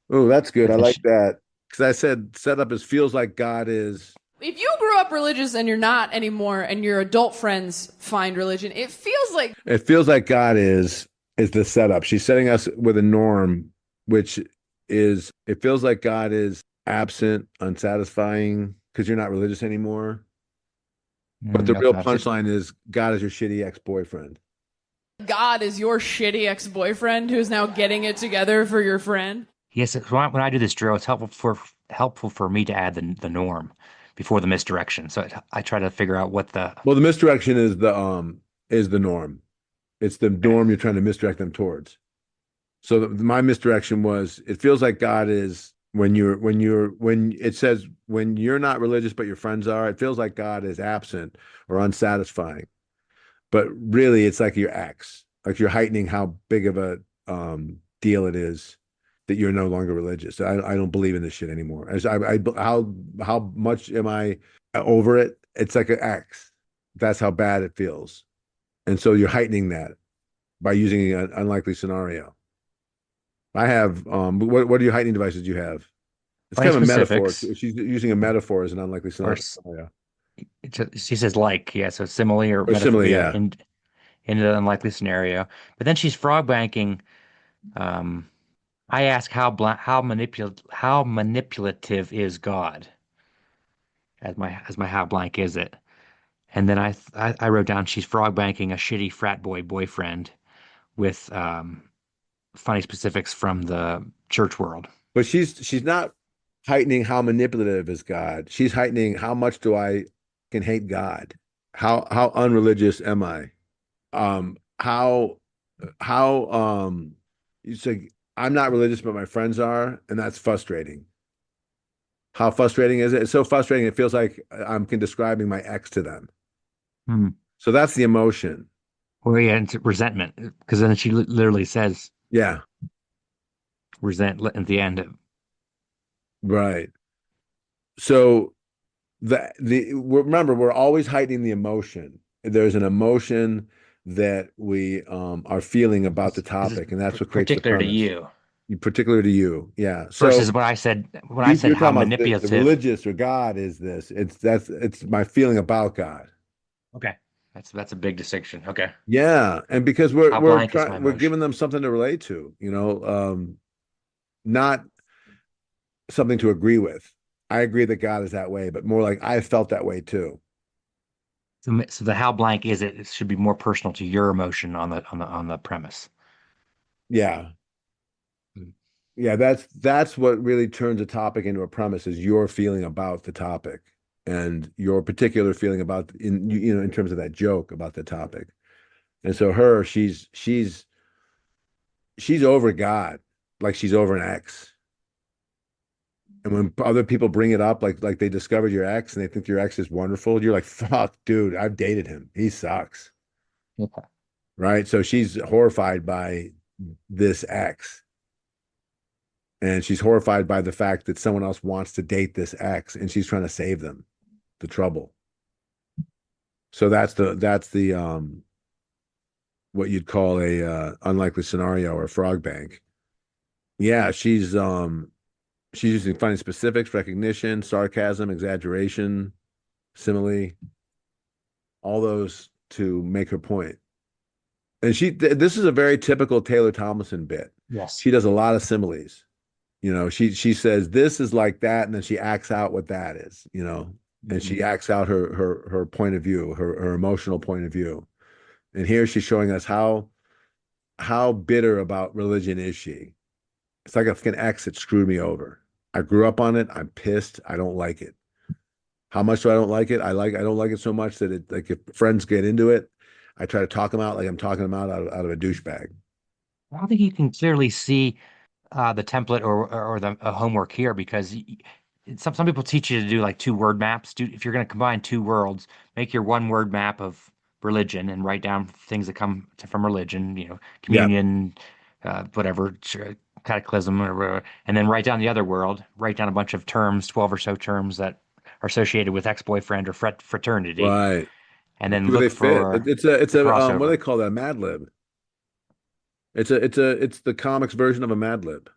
Oh, that's good. I like that. Because I said setup feels like God is. if you grew up religious and you're not anymore, and your adult friends find religion, it feels like God is the setup. She's setting us with a norm, which is, it feels like God is absent, unsatisfying, because you're not religious anymore. But the real punchline is God is your shitty ex-boyfriend. God is your shitty ex-boyfriend who's now getting it together for your friend. Yes, when I do this drill, it's helpful for me to add the norm before the misdirection. So I try to figure out what the misdirection is the norm. It's the norm you're trying to misdirect them towards. So my misdirection was, it feels like God is when it says when you're not religious but your friends are, it feels like God is absent or unsatisfying. But really, it's like your ex, like you're heightening how big of a deal it is that you're no longer religious. I don't believe in this shit anymore. How much am I over it? It's like an ex. That's how bad it feels, and so you're heightening that by using an unlikely scenario. I have what are your heightening devices you have? It's kind of a metaphor. She's using a metaphor as an unlikely scenario. She says so simile or simile, yeah. In an unlikely scenario. But then she's frog banking. I ask how manipulative is God? As my how blank is it? And then I wrote down she's frog banking a shitty frat boyfriend with funny specifics from the church world. But she's not heightening how manipulative is God. She's heightening how much do I can hate God. How unreligious am I? You say I'm not religious, but my friends are, and that's frustrating. How frustrating is it? It's so frustrating. It feels like I'm describing my ex to them. So that's the emotion. Well, yeah, it's resentment, because then she literally says, "Yeah, resent at the end." Right. So remember, we're always heightening the emotion. There's an emotion that we are feeling about the topic, and that's what creates particular the to you. Particular to you, yeah. So versus what I said how manipulative the religious or God is this. It's my feeling about God. Okay, that's a big distinction. Okay. Yeah, and because we're giving them something to relate to, not something to agree with. I agree that God is that way, but more like I felt that way too. So the how blank is it? It should be more personal to your emotion on the premise. Yeah. Yeah, that's what really turns a topic into a premise, is your feeling about the topic and your particular feeling about in terms of that joke about the topic. And so she's over God, like she's over an ex. And when other people bring it up, like they discovered your ex and they think your ex is wonderful, you're like, fuck, dude, I've dated him. He sucks. Okay. Right. So she's horrified by this ex. And she's horrified by the fact that someone else wants to date this ex and she's trying to save them the trouble. So that's the what you'd call a unlikely scenario or frog bank. Yeah, she's using funny specifics, recognition, sarcasm, exaggeration, simile, all those to make her point. And this is a very typical Taylor Tomlinson bit. Yes. She does a lot of similes. She says this is like that, and then she acts out what that is, and she acts out her point of view, her emotional point of view. And here she's showing us how bitter about religion is she. It's like a fucking ex that screwed me over. I grew up on it. I'm pissed. I don't like it. How much do I don't like it? I don't like it so much that if friends get into it, I try to talk them out like I'm talking them out of a douchebag. I don't think you can clearly see the template or the homework here because some people teach you to do like 2 word maps. If you're going to combine 2 worlds, make your 1 word map of religion and write down things that come from religion, communion, whatever, cataclysm, or and then write down the other world. Write down a bunch of terms, 12 or so terms that are associated with ex-boyfriend or fraternity, Right. and then See where they look fit. for It's a what do crossover. they call that? A Mad Lib. It's the comics version of a Mad Lib. 'Cause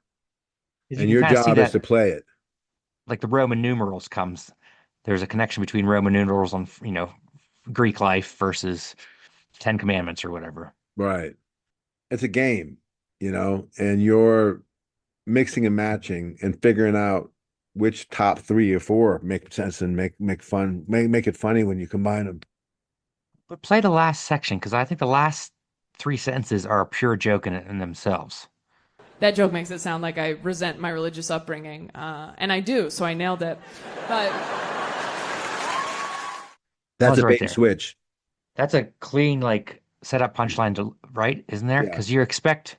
you And can your kind of see job is that, to play it. like the Roman numerals comes. There's a connection between Roman numerals on, Greek life versus Ten Commandments or whatever. Right. It's a game, and you're mixing and matching and figuring out which top 3 or 4 make sense and make it funny when you combine them. But play the last section because I think the last 3 sentences are a pure joke in themselves. That joke makes it sound like I resent my religious upbringing, and I do, so I nailed it. But That's Pause a right bait and there. switch. That's a clean like setup punchline to right, isn't there? Yeah. Because you expect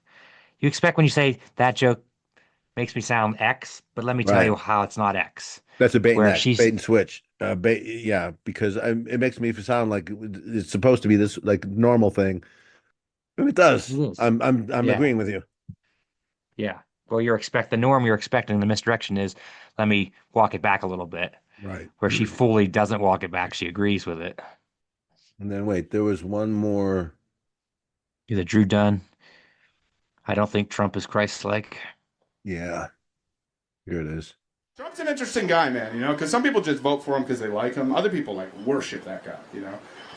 when you say that joke makes me sound X, but let me tell Right. you how it's not X. That's a Where she's bait and switch. Yeah, because it makes me sound like it's supposed to be this like normal thing. And it does. It is. I'm Yeah. agreeing with you. Yeah. Well, the norm you're expecting the misdirection is let me walk it back a little bit. Right. Where she fully doesn't walk it back, she agrees with it. And then wait, there was one more. Either Drew Dunn. I don't think Trump is Christ-like. Yeah. Here it is. Trump's an interesting guy, man, because some people just vote for him because they like him. Other people, worship that guy,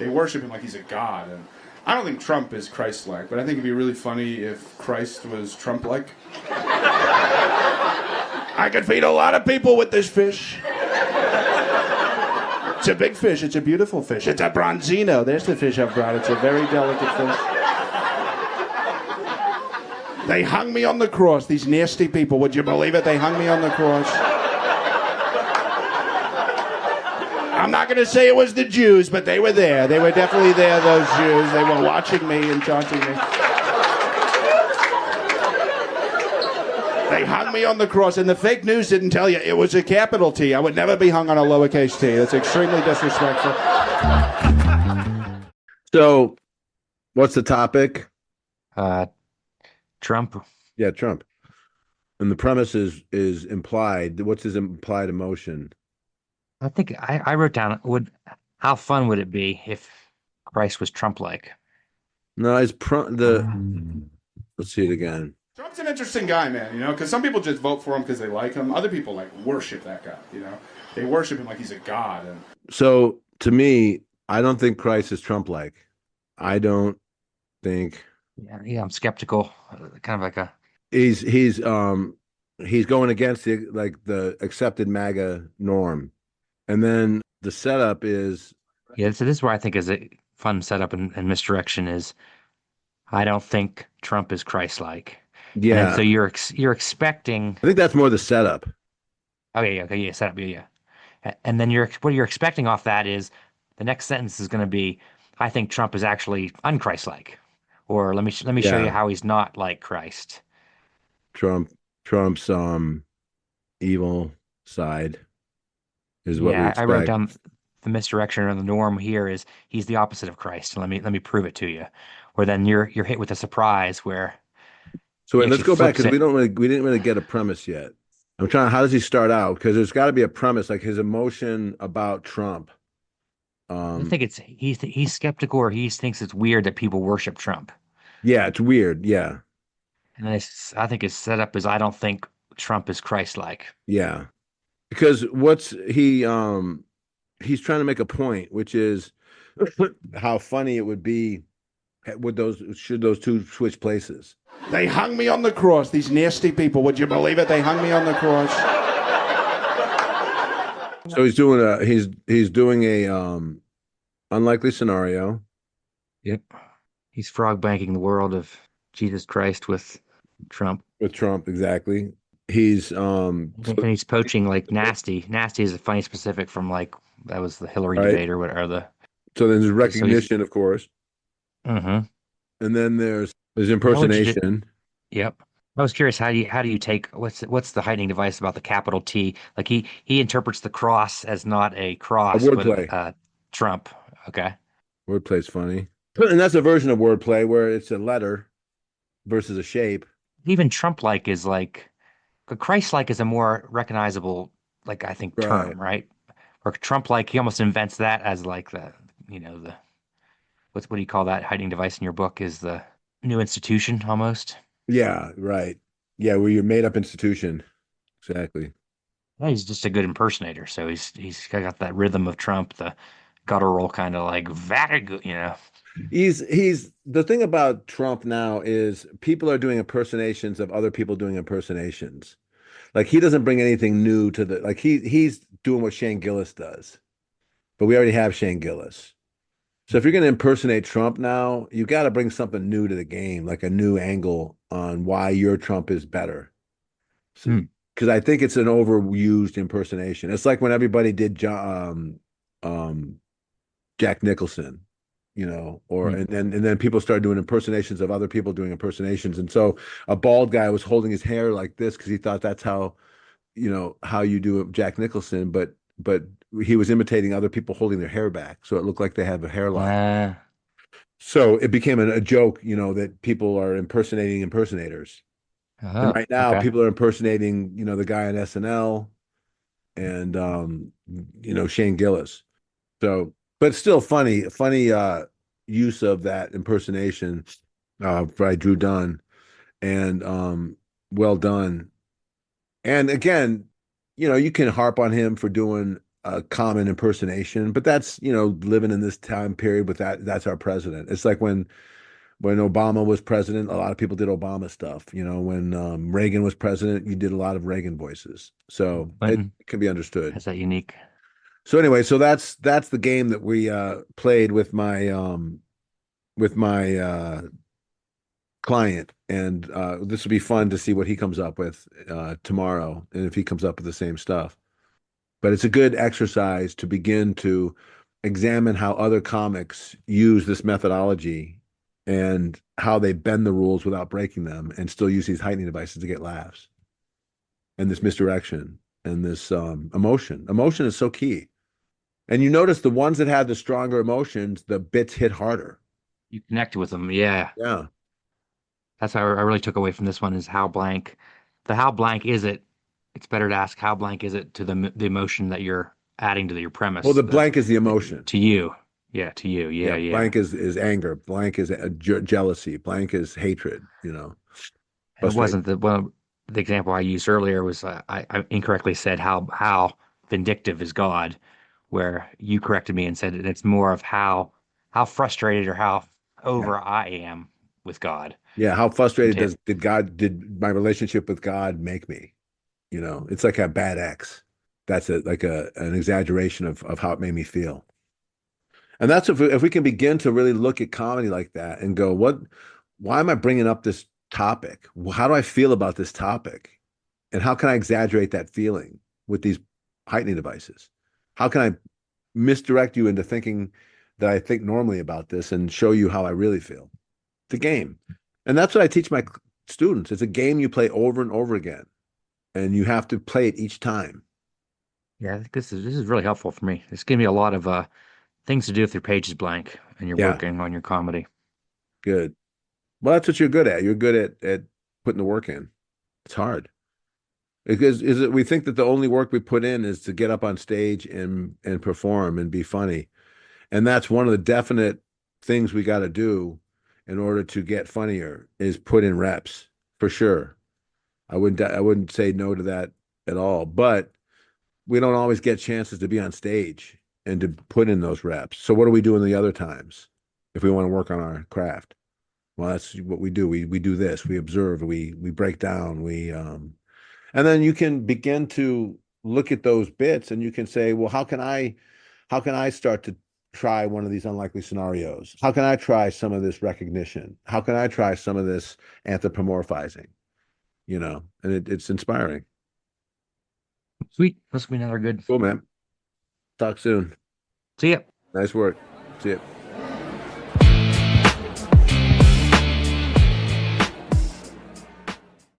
They worship him like he's a god. And I don't think Trump is Christ-like, but I think it'd be really funny if Christ was Trump-like. I could feed a lot of people with this fish. It's a big fish. It's a beautiful fish. It's a bronzino. There's the fish I've brought. It's a very delicate fish. They hung me on the cross, these nasty people. Would you believe it? They hung me on the cross. I'm not going to say it was the Jews, but they were there. They were definitely there, those Jews. They were watching me and taunting me. They hung me on the cross, and the fake news didn't tell you it was a capital T. I would never be hung on a lowercase t. That's extremely disrespectful. So, what's the topic? Trump. Yeah, Trump. And the premise is implied. What's his implied emotion? I think I wrote down how fun would it be if Christ was Trump-like? No, let's see it again. Trump's an interesting guy, man, because some people just vote for him because they like him. Other people, worship that guy, They worship him like he's a god. And So, to me, I don't think Christ is Trump-like. I don't think Yeah, I'm skeptical. Kind of like a he's going against the accepted MAGA norm. And then the setup is So this is where I think is a fun setup and misdirection is I don't think Trump is Christ-like. yeah. And so you're expecting. I think that's more the setup. Okay, setup, yeah. And then what you're expecting off that is the next sentence is going to be, I think Trump is actually unChrist-like, or let me show you Yeah. how he's not like Christ. Trump's evil, side is what we Yeah, I wrote expect. down the misdirection or the norm here is he's the opposite of Christ. Let me prove it to you. Where then you're hit with a surprise where So he wait, let's actually go back flips because it. we didn't really get a premise yet. I'm trying. How does he start out? Because there's got to be a premise, like his emotion about Trump. I Um, think he's skeptical or he thinks it's weird that people worship Trump. yeah, it's weird. Yeah, And I think his setup is I don't think Trump is Christ-like. yeah. Because he's trying to make a point, which is how funny it would be would those should those two switch places. They hung me on the cross, these nasty people. Would you believe it? They hung me on the cross. So he's doing a unlikely scenario Yep. He's frog banking the world of Jesus Christ with Trump. with Trump exactly. He's And he's poaching like nasty. Nasty is a funny specific from like that was the Hillary right. debate or what or the So then there's so he's recognition, of course, mm-hmm. and then there's How would you just impersonation. yep. I was curious how do you take what's the heightening device about the capital T? Like he interprets the cross as not a A cross, but wordplay. Trump. Okay. Wordplay's funny, and that's a version of wordplay where it's a letter versus a shape. Even Trump-like is like but Christ-like is a more recognizable, like I think, Right. term, right? Or Trump-like, he almost invents that as like the what do you call that hiding device in your book is the new institution almost. Yeah. Right. Yeah. Where you're made up institution. Exactly. Yeah, he's just a good impersonator, so he's got that rhythm of Trump, the guttural kind of like very good, you know. He's the thing about Trump now is people are doing impersonations of other people doing impersonations. Like he doesn't bring anything new to the like he's doing what Shane Gillis does, but we already have Shane Gillis. So if you're going to impersonate Trump now, you got to bring something new to the game, like a new angle on why your Trump is better. So, Hmm. because I think it's an overused impersonation. It's like when everybody did Jack Nicholson, or Hmm. and then people started doing impersonations of other people doing impersonations. And so a bald guy was holding his hair like this because he thought that's how you do it, Jack Nicholson, but he was imitating other people holding their hair back, so it looked like they have a hairline. Uh, So it became a joke, that people are impersonating impersonators. And oh, right now, okay. people are impersonating, the guy on SNL and Shane Gillis. So, but still funny use of that impersonation by Drew Dunn, and well done. And again, you can harp on him for doing a common impersonation, but that's, living in this time period with that's our president. It's like when Obama was president, a lot of people did Obama stuff. When Reagan was president, you did a lot of Reagan voices. So it Clinton can be understood. has that unique. So anyway, so that's the game that we played with my client, and this will be fun to see what he comes up with tomorrow, and if he comes up with the same stuff. But it's a good exercise to begin to examine how other comics use this methodology and how they bend the rules without breaking them and still use these heightening devices to get laughs, and this misdirection and this emotion. Emotion is so key. And you notice the ones that had the stronger emotions, the bits hit harder. You connect with them, yeah. Yeah. That's what I really took away from this one is how blank. The how blank is it? It's better to ask how blank is it to the emotion that you're adding to your Well, premise. the blank is the emotion. To you, yeah, to you, yeah, Yeah. yeah. Blank is anger. Blank is jealousy. Blank is hatred, And it frustration. wasn't the example I used earlier was I incorrectly said how vindictive is God, where you corrected me and said it's more of how frustrated or how Yeah. over I am with God. Yeah. How And frustrated did my relationship with God make me? It's like a bad ex. That's an exaggeration of how it made me feel. And that's if we can begin to really look at comedy like that and go, why am I bringing up this topic? How do I feel about this topic? And how can I exaggerate that feeling with these heightening devices? How can I misdirect you into thinking that I think normally about this and show you how I really feel? It's a game. And that's what I teach my students. It's a game you play over and over again. And you have to play it each time. Yeah, I think this is really helpful for me. It's giving me a lot of things to do if your page is blank and you're Yeah, working on your comedy. good. Well, that's what you're good at. You're good at putting the work in. It's hard. Because is it we think that the only work we put in is to get up on stage and perform and be funny. And that's one of the definite things we got to do in order to get funnier is put in reps for sure. I wouldn't say no to that at all. But we don't always get chances to be on stage and to put in those reps. So what do we do in the other times if we want to work on our craft? Well, that's what we do. We do this. We observe. We break down. And then you can begin to look at those bits and you can say, well, how can I start to try one of these unlikely scenarios? How can I try some of this recognition? How can I try some of this anthropomorphizing? And it's inspiring. Sweet. This will be another good. Cool, man. Talk soon. See ya. Nice work. See you.